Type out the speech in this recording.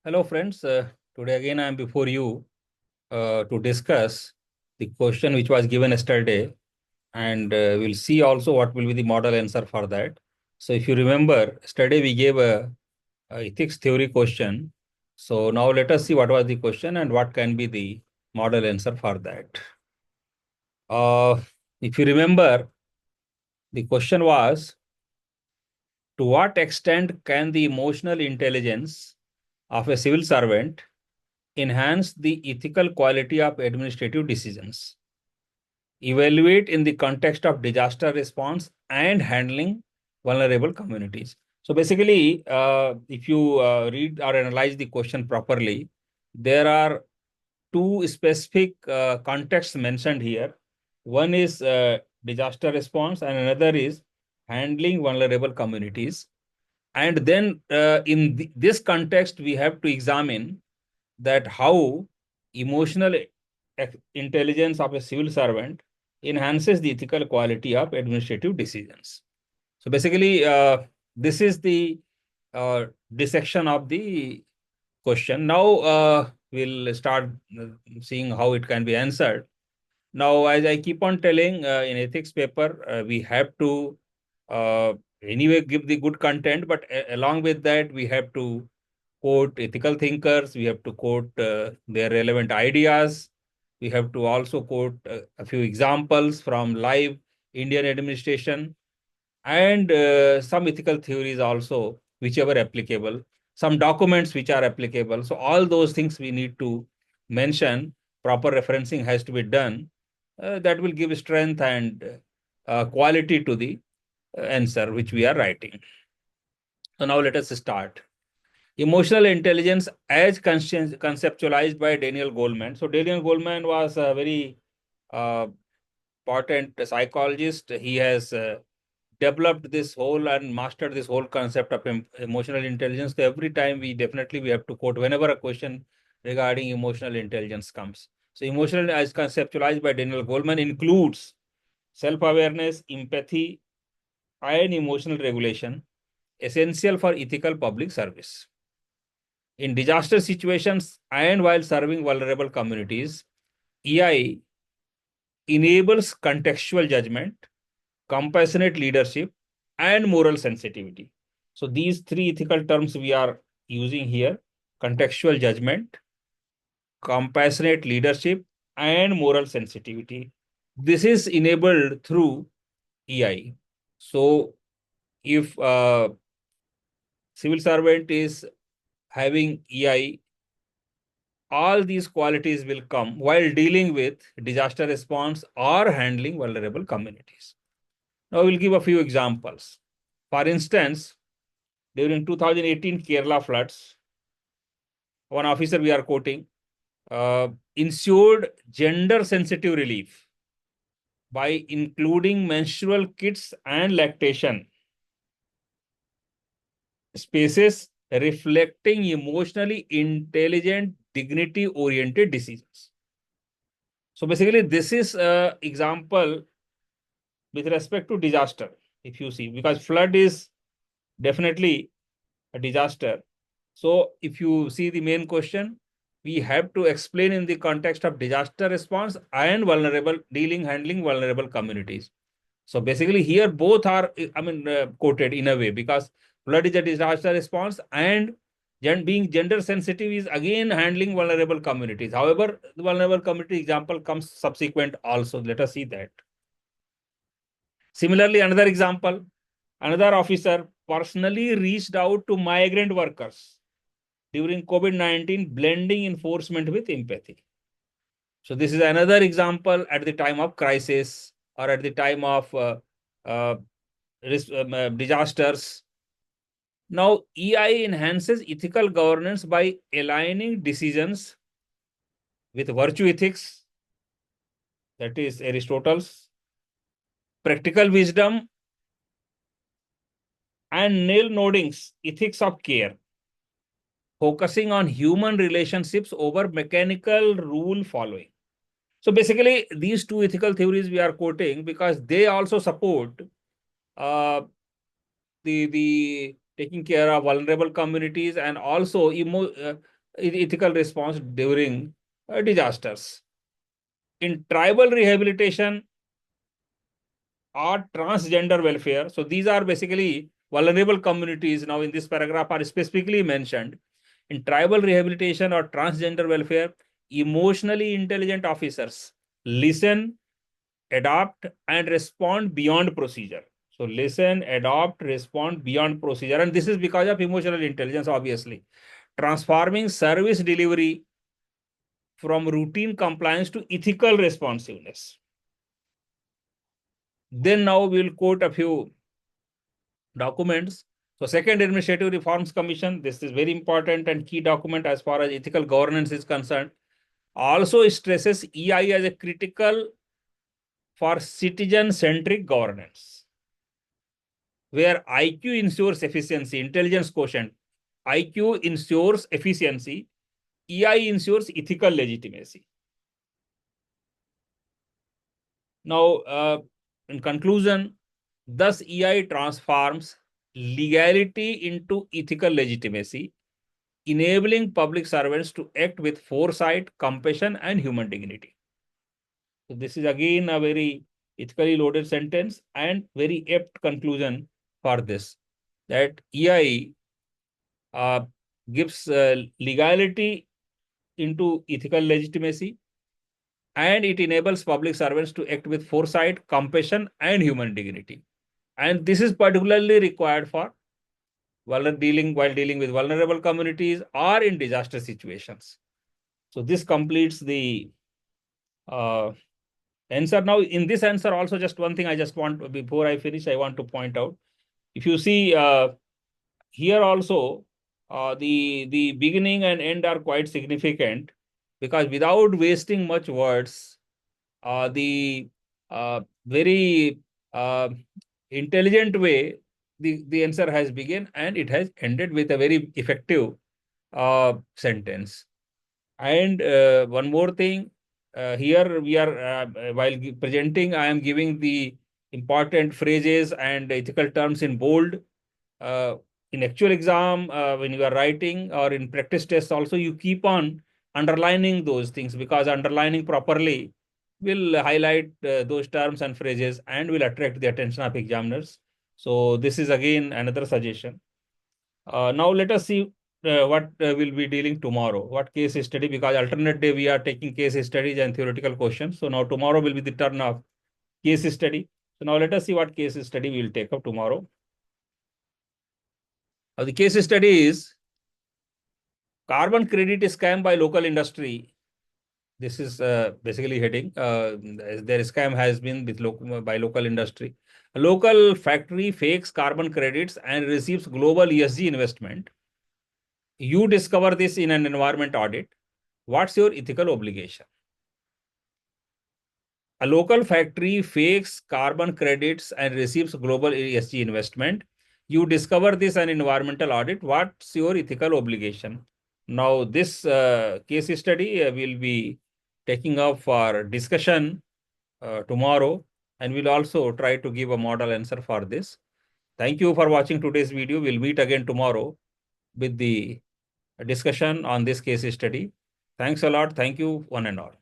Hello, friends. Today again I am before you to discuss the question which was given yesterday, and we'll see also what will be the model answer for that. So, if you remember, yesterday we gave a ethics theory question. So now let us see what was the question and what can be the model answer for that. Uh, if you remember, the question was, to what extent can the emotional intelligence of a civil servant enhance the ethical quality of administrative decisions? Evaluate in the context of disaster response and handling vulnerable communities. So basically, if you read or analyze the question properly, there are two specific contexts mentioned here. One is disaster response, and another is handling vulnerable communities. And then, in this context, we have to examine that how emotional intelligence of a civil servant enhances the ethical quality of administrative decisions. So basically, this is the dissection of the question. Now, we'll start seeing how it can be answered. Now, as I keep on telling, in ethics paper, we have to uh, anyway give the good content, but along with that, we have to quote ethical thinkers, we have to quote their relevant ideas, we have to also quote a few examples from live Indian administration, and some ethical theories also, whichever applicable, some documents which are applicable. So all those things we need to mention, proper referencing has to be done. That will give strength and quality to the answer which we are writing. So now let us start. Emotional intelligence as conceptualized by Daniel Goleman. So Daniel Goleman was a very uh, important psychologist. He has developed this whole and mastered this whole concept of emotional intelligence. So every time we have to quote whenever a question regarding emotional intelligence comes. So emotional as conceptualized by Daniel Goleman includes self-awareness, empathy, and emotional regulation, essential for ethical public service. In disaster situations and while serving vulnerable communities, EI enables contextual judgment, compassionate leadership, and moral sensitivity. So these three ethical terms we are using here: contextual judgment, compassionate leadership, and moral sensitivity. This is enabled through EI. So if civil servant is having EI, all these qualities will come while dealing with disaster response or handling vulnerable communities. Now, we'll give a few examples. For instance, during 2018 Kerala floods, one officer we are quoting ensured gender sensitive relief by including menstrual kits and lactation spaces reflecting emotionally intelligent, dignity oriented decisions. So basically, this is an example with respect to disaster, if you see, because flood is definitely a disaster. So if you see the main question, we have to explain in the context of disaster response and handling vulnerable communities. So basically here both are, quoted in a way, because flood is a disaster response and being gender sensitive is again handling vulnerable communities. However, the vulnerable community example comes subsequent also. Let us see that. Similarly, another example, another officer personally reached out to migrant workers during COVID-19, blending enforcement with empathy. So this is another example at the time of crisis or at the time of uh, disasters. Now, EI enhances ethical governance by aligning decisions with virtue ethics, that is Aristotle's, practical wisdom, and Neil Noding's ethics of care, focusing on human relationships over mechanical rule following. So basically, these two ethical theories we are quoting because they also support uh, the taking care of vulnerable communities and also ethical response during disasters. In tribal rehabilitation or transgender welfare, so these are basically vulnerable communities now in this paragraph are specifically mentioned. In tribal rehabilitation or transgender welfare, emotionally intelligent officers listen, adopt, and respond beyond procedure. So listen, adopt, respond beyond procedure. And this is because of emotional intelligence, obviously. Transforming service delivery from routine compliance to ethical responsiveness. Then now we'll quote a few documents. So second Administrative Reforms Commission, this is very important and key document as far as ethical governance is concerned. Also stresses EI as a critical for citizen-centric governance, where IQ ensures efficiency, intelligence quotient. IQ ensures efficiency, EI ensures ethical legitimacy. Now, in conclusion, thus EI transforms legality into ethical legitimacy, enabling public servants to act with foresight, compassion, and human dignity. So this is again a very ethically loaded sentence and very apt conclusion for this, that EI gives legality into ethical legitimacy, and it enables public servants to act with foresight, compassion, and human dignity. And this is particularly required for while dealing with vulnerable communities or in disaster situations. So this completes the answer. Now, in this answer, also just one thing I just want, before I finish, I want to point out. If you see here also, the beginning and end are quite significant, because without wasting much words, the very intelligent way, the answer has begun and it has ended with a very effective sentence. And one more thing, here we are, while presenting, I am giving the important phrases and ethical terms in bold. In actual exam, when you are writing or in practice tests also, you keep on underlining those things, because underlining properly will highlight those terms and phrases and will attract the attention of examiners. So this is again another suggestion. Now let us see what we'll be dealing tomorrow, what case study, because alternate day we are taking case studies and theoretical questions. So now tomorrow will be the turn of case study. So now let us see what case study we will take up tomorrow. The case study is carbon credit scam by local industry. This is basically heading. Their scam has been with by local industry. A local factory fakes carbon credits and receives global ESG investment. You discover this in an environment audit. What's your ethical obligation? A local factory fakes carbon credits and receives global ESG investment. You discover this in an environmental audit. What's your ethical obligation? Now, this case study will be taking up for discussion tomorrow, and we'll also try to give a model answer for this. Thank you for watching today's video. We'll meet again tomorrow with the discussion on this case study. Thanks a lot. Thank you, one and all.